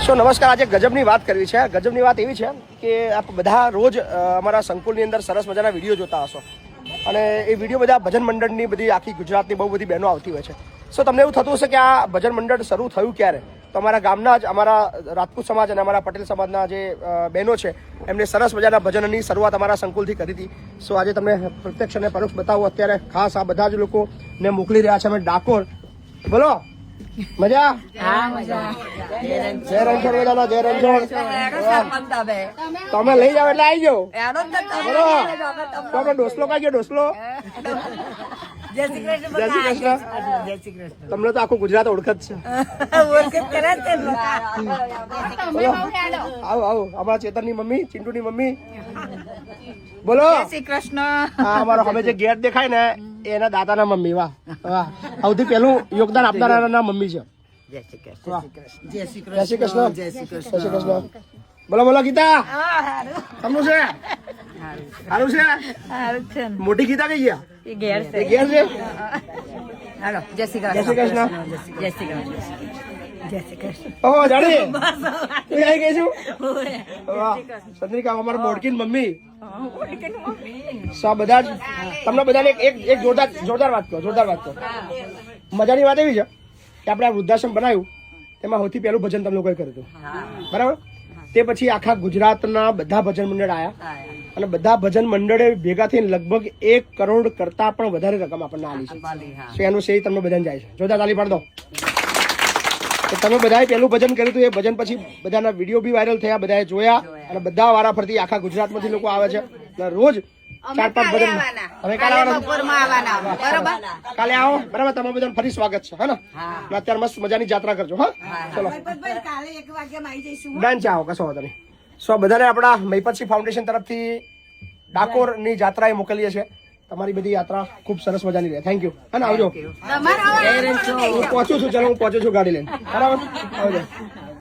સો નમસ્કાર, આજે ગજબની વાત કરવી છે. ગજબની વાત એવી છે કે આપ બધા રોજ અમારા સંકુલની અંદર સરસ મજાના વિડીયો જોતા હશો અને એ વિડીયો બધા ભજન મંડળની બધી આખી ગુજરાતની બહુ બધી બહેનો આવતી હોય છે. સો તમને એવું થતું હશે કે આ ભજન મંડળ શરૂ થયું ક્યારે? તો અમારા ગામના જ અમારા રાજપૂત સમાજ અને અમારા પટેલ સમાજના જે બહેનો છે એમને સરસ મજાના ભજનની શરૂઆત અમારા સંકુલથી કરી હતી. સો આજે તમને પ્રત્યક્ષ અને પરોક્ષ બતાવું. અત્યારે ખાસ આ બધા જ લોકોને મોકલી રહ્યા છે અમે ડાકોર. બોલો મજા? હા, મજા. જય રણછોડ બધાનો જય રણછોડ. તમે લઈ જાઓ એટલે આવી જાઓ. બોલો તો આપણો ડોસલો કાઢ્યો ડોસલો. જય શ્રી કૃષ્ણ. જય શ્રી કૃષ્ણ. જય શ્રી કૃષ્ણ. તમને તો આખું ગુજરાત ઓળખત છે. બોલો આવો આવો અમારા ચેતનની મમ્મી, ચિંટુની મમ્મી. બોલો જય શ્રી કૃષ્ણ. હા, અમારો હવે જે ગેટ દેખાય ને એના દાદાના મમ્મી. વાહ વાહ, સૌથી પહેલું યોગદાન આપનારા મમ્મી છે. જય શ્રી કૃષ્ણ. વાહ. જય શ્રી જય શ્રી કૃષ્ણ. જય શ્રી જય શ્રી કૃષ્ણ. બોલો બોલો ગીતા, તમને છે સારું છે? મોટી ગીતા કઈ ગયા? એ ઘેર એ ઘેર છે. હાલો. જય શ્રી જય શ્રી કૃષ્ણ. જય શ્રી કૃષ્ણ. જય શ્રી કૃષ્ણ. ઓહો જાણી તું આવી ગઈ છું. વાહ ચંદ્રિકા, અમારા બોડકીન મમ્મી. બધા જ તમને બધાને એક જોરદાર વાત કહો. જોરદાર વાત કહો. મજાની વાત એવી છે કે આપણે આ વૃદ્ધાશ્રમ બનાવ્યું તેમાં સૌથી પહેલું ભજન તમે લોકોએ કર્યું હતું, બરાબર? તે પછી આખા ગુજરાતના બધા ભજન મંડળ આવ્યા અને બધા ભજન મંડળે ભેગા થઈને લગભગ 1 કરોડ કરતા પણ વધારે રકમ આપણને આલી છે. સો એનું શ્રેય તમને બધાને જાય છે. જોરદાર તાલી પાડ દો. તો તમે બધાએ પહેલું ભજન કર્યું હતું. એ ભજન પછી બધાના વિડીયો બી વાયરલ થયા, બધાએ જોયા અને બધા વારા ફરતી આખા ગુજરાતમાંથી લોકો આવે છે. રોજ 4-5 ભજન. હવે કાલે આવો, બરાબર? તમે બધાને ફરી સ્વાગત છે. હા ને? અત્યારે મસ્ત મજાની જાત્રા કરજો. હા ચલો ડન છે. આવો, કશો વાંધો નહીં. સો બધાને આપણા મહિપતસિંહ ફાઉન્ડેશન તરફથી ડાકોરની જાત્રાએ મોકલીએ છીએ. તમારી બધી યાત્રા ખૂબ સરસ મજાની રહે. Thank you. હા ને આવજો. હું પહોંચું છું. ચલો હું પહોંચું છું ગાડી લઈને. બરાબર આવજો.